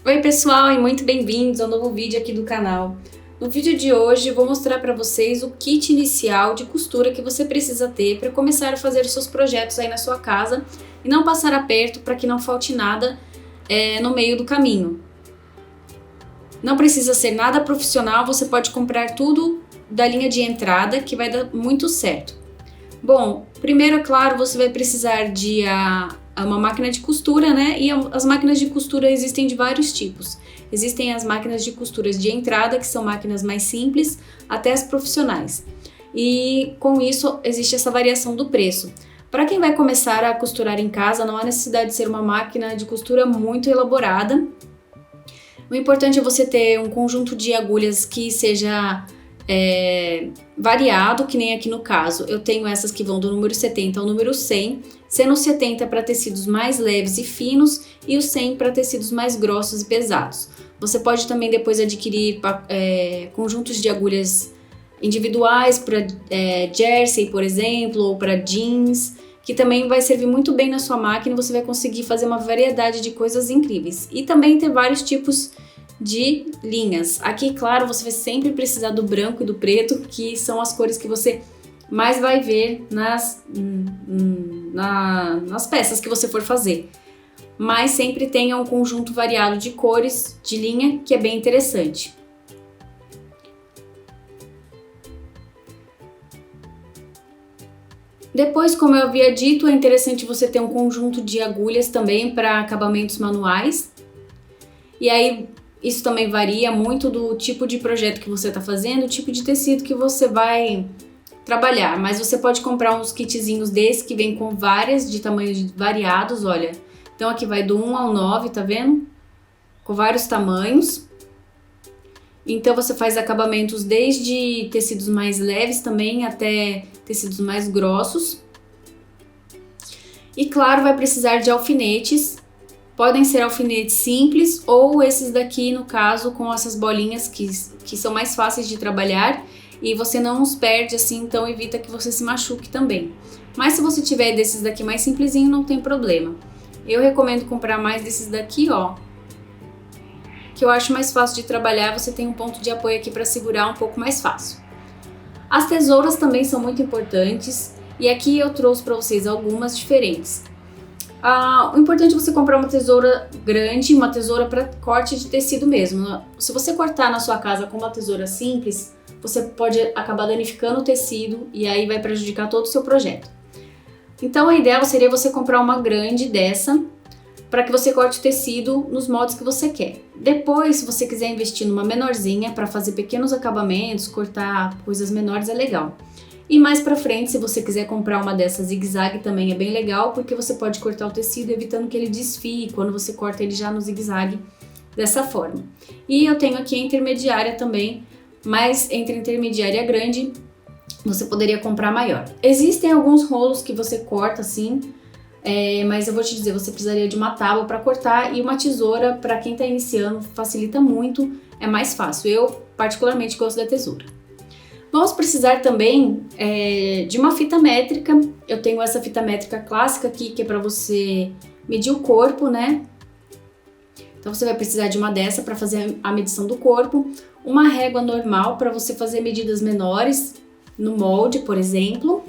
Oi pessoal e muito bem-vindos ao novo vídeo aqui do canal. No vídeo de hoje eu vou mostrar para vocês o kit inicial de costura que você precisa ter para começar a fazer os seus projetos aí na sua casa e não passar aperto para que não falte nada no meio do caminho. Não precisa ser nada profissional, você pode comprar tudo da linha de entrada que vai dar muito certo. Bom, primeiro, é claro, você vai precisar de uma máquina de costura, né? E as máquinas de costura existem de vários tipos. Existem as máquinas de costuras de entrada, que são máquinas mais simples, até as profissionais. E com isso existe essa variação do preço. Para quem vai começar a costurar em casa, não há necessidade de ser uma máquina de costura muito elaborada. O importante é você ter um conjunto de agulhas que seja variado, que nem aqui no caso. Eu tenho essas que vão do número 70 ao número 100, sendo o 70 para tecidos mais leves e finos e o 100 para tecidos mais grossos e pesados. Você pode também depois adquirir conjuntos de agulhas individuais para jersey, por exemplo, ou para jeans, que também vai servir muito bem na sua máquina. Você vai conseguir fazer uma variedade de coisas incríveis e também ter vários tipos de linhas. Aqui, claro, você vai sempre precisar do branco e do preto, que são as cores que você mais vai ver nas peças que você for fazer. Mas sempre tenha um conjunto variado de cores de linha, que é bem interessante. Depois, como eu havia dito, é interessante você ter um conjunto de agulhas também para acabamentos manuais. E aí, isso também varia muito do tipo de projeto que você está fazendo, o tipo de tecido que você vai trabalhar. Mas você pode comprar uns kitzinhos desses que vem com várias de tamanhos variados, olha. Então aqui vai do 1 ao 9, tá vendo? Com vários tamanhos. Então você faz acabamentos desde tecidos mais leves também até tecidos mais grossos. E claro, vai precisar de alfinetes. Podem ser alfinetes simples ou esses daqui, no caso, com essas bolinhas que são mais fáceis de trabalhar e você não os perde assim, então evita que você se machuque também. Mas se você tiver desses daqui mais simplesinho, não tem problema. Eu recomendo comprar mais desses daqui, ó, que eu acho mais fácil de trabalhar, você tem um ponto de apoio aqui para segurar um pouco mais fácil. As tesouras também são muito importantes e aqui eu trouxe para vocês algumas diferentes. O importante é você comprar uma tesoura grande, uma tesoura para corte de tecido mesmo. Se você cortar na sua casa com uma tesoura simples, você pode acabar danificando o tecido e aí vai prejudicar todo o seu projeto. Então a ideia seria você comprar uma grande dessa para que você corte o tecido nos moldes que você quer. Depois, se você quiser investir numa menorzinha para fazer pequenos acabamentos, cortar coisas menores, é legal. E mais pra frente, se você quiser comprar uma dessas zigue-zague, também é bem legal, porque você pode cortar o tecido evitando que ele desfie quando você corta ele já no zigue-zague dessa forma. E eu tenho aqui a intermediária também, mas entre a intermediária e a grande, você poderia comprar maior. Existem alguns rolos que você corta assim, mas eu vou te dizer, você precisaria de uma tábua para cortar e uma tesoura para quem está iniciando, facilita muito, é mais fácil. Eu particularmente gosto da tesoura. Vamos precisar também de uma fita métrica. Eu tenho essa fita métrica clássica aqui, que é para você medir o corpo, né? Então você vai precisar de uma dessa para fazer a medição do corpo. Uma régua normal para você fazer medidas menores no molde, por exemplo.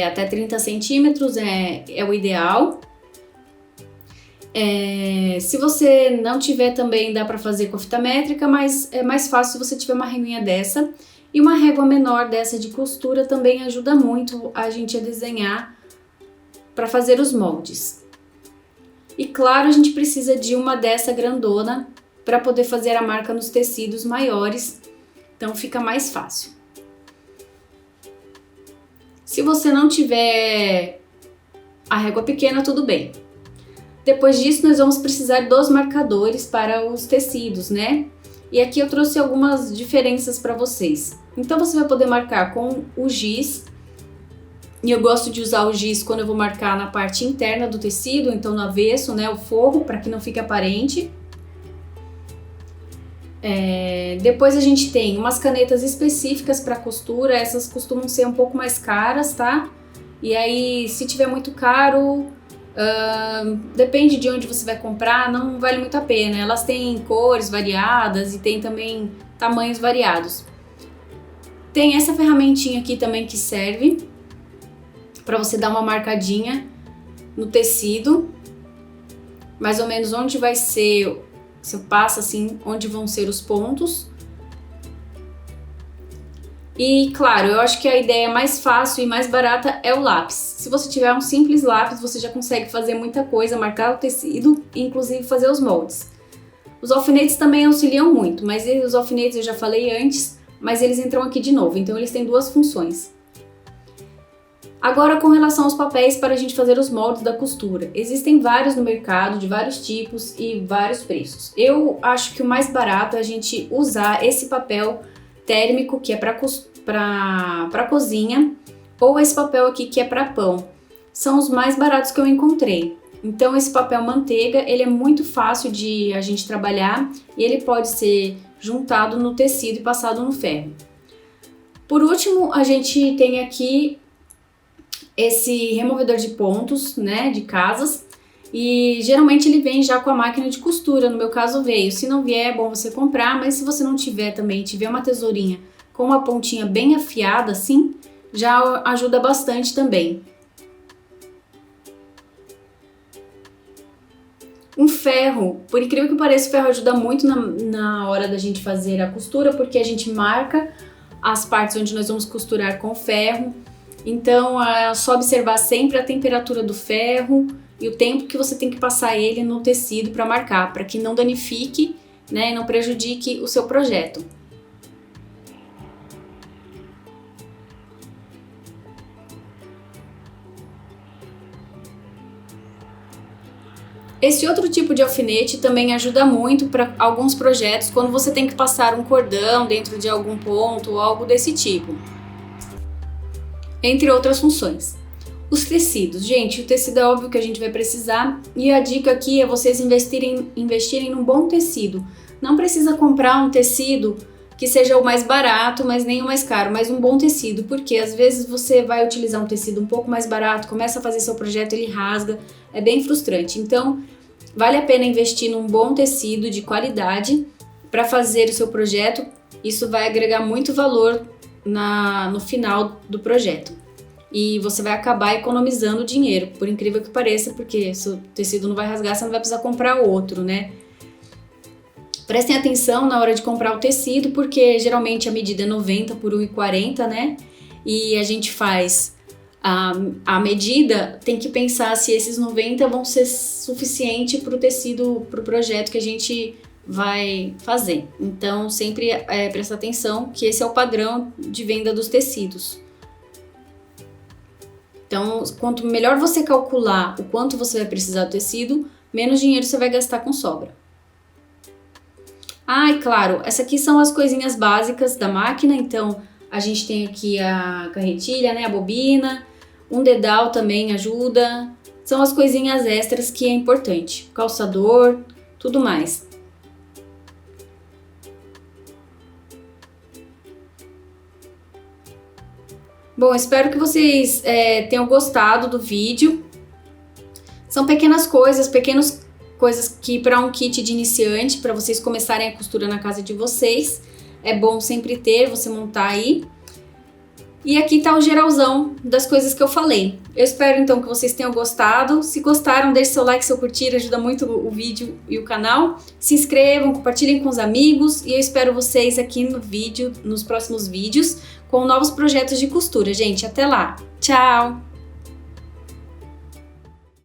Até 30 centímetros é o ideal. Se você não tiver também dá para fazer com a fita métrica, mas é mais fácil se você tiver uma reguinha dessa. E uma régua menor dessa de costura também ajuda muito a gente a desenhar para fazer os moldes. E claro, a gente precisa de uma dessa grandona para poder fazer a marca nos tecidos maiores, então fica mais fácil. Se você não tiver a régua pequena, tudo bem. Depois disso, nós vamos precisar dos marcadores para os tecidos, né? E aqui eu trouxe algumas diferenças para vocês. Então, você vai poder marcar com o giz. E eu gosto de usar o giz quando eu vou marcar na parte interna do tecido, então no avesso, né? O forro, para que não fique aparente. Depois a gente tem umas canetas específicas para costura. Essas costumam ser um pouco mais caras, tá? E aí, se tiver muito caro, Depende de onde você vai comprar, não vale muito a pena. Elas têm cores variadas e tem também tamanhos variados. Tem essa ferramentinha aqui também que serve para você dar uma marcadinha no tecido, mais ou menos onde vai ser, você passa assim, onde vão ser os pontos. E claro, eu acho que a ideia mais fácil e mais barata é o lápis. Se você tiver um simples lápis, você já consegue fazer muita coisa, marcar o tecido e inclusive fazer os moldes. Os alfinetes também auxiliam muito, mas os alfinetes eu já falei antes, mas eles entram aqui de novo, então eles têm duas funções. Agora, com relação aos papéis para a gente fazer os moldes da costura. Existem vários no mercado, de vários tipos e vários preços. Eu acho que o mais barato é a gente usar esse papel térmico, que é para cozinha, ou esse papel aqui que é para pão. São os mais baratos que eu encontrei. Então esse papel manteiga, ele é muito fácil de a gente trabalhar e ele pode ser juntado no tecido e passado no ferro. Por último, a gente tem aqui esse removedor de pontos, né, de casas, e geralmente ele vem já com a máquina de costura, no meu caso veio. Se não vier, é bom você comprar, mas se você não tiver também, tiver uma tesourinha com uma pontinha bem afiada assim, já ajuda bastante também. Um ferro, por incrível que pareça, o ferro ajuda muito na hora da gente fazer a costura, porque a gente marca as partes onde nós vamos costurar com ferro. Então é só observar sempre a temperatura do ferro e o tempo que você tem que passar ele no tecido para marcar, para que não danifique, né, e não prejudique o seu projeto. Esse outro tipo de alfinete também ajuda muito para alguns projetos, quando você tem que passar um cordão dentro de algum ponto ou algo desse tipo, entre outras funções. Os tecidos, gente, o tecido é óbvio que a gente vai precisar, e a dica aqui é vocês investirem num bom tecido. Não precisa comprar um tecido que seja o mais barato, mas nem o mais caro, mas um bom tecido, porque às vezes você vai utilizar um tecido um pouco mais barato, começa a fazer seu projeto, ele rasga, é bem frustrante. Então, vale a pena investir num bom tecido de para fazer o seu projeto. Isso vai agregar muito valor no final do projeto. E você vai acabar economizando dinheiro, por incrível que pareça, porque se o tecido não vai rasgar, você não vai precisar comprar outro, né? Prestem atenção na hora de comprar o tecido, porque geralmente a medida é 90 por 1,40, né? E a gente faz a medida, tem que pensar se esses 90 vão ser suficiente para o tecido, para o projeto que a gente vai fazer. Então, sempre presta atenção que esse é o padrão de venda dos tecidos. Então, quanto melhor você calcular o quanto você vai precisar do tecido, menos dinheiro você vai gastar com sobra. Ah, e claro, essas aqui são as coisinhas básicas da máquina. Então, a gente tem aqui a carretilha, né, a bobina, um dedal também ajuda. São as coisinhas extras que é importante. Calçador, tudo mais. Bom, espero que vocês tenham gostado do vídeo. São pequenas coisas que para um kit de iniciante, para vocês começarem a costura na casa de vocês, é bom sempre ter, você montar aí. E aqui tá o geralzão das coisas que eu falei. Eu espero então que vocês tenham gostado. Se gostaram, deixe seu like, seu curtir, ajuda muito o vídeo e o canal. Se inscrevam, compartilhem com os amigos e eu espero vocês aqui nos próximos vídeos com novos projetos de costura, gente. Até lá! Tchau!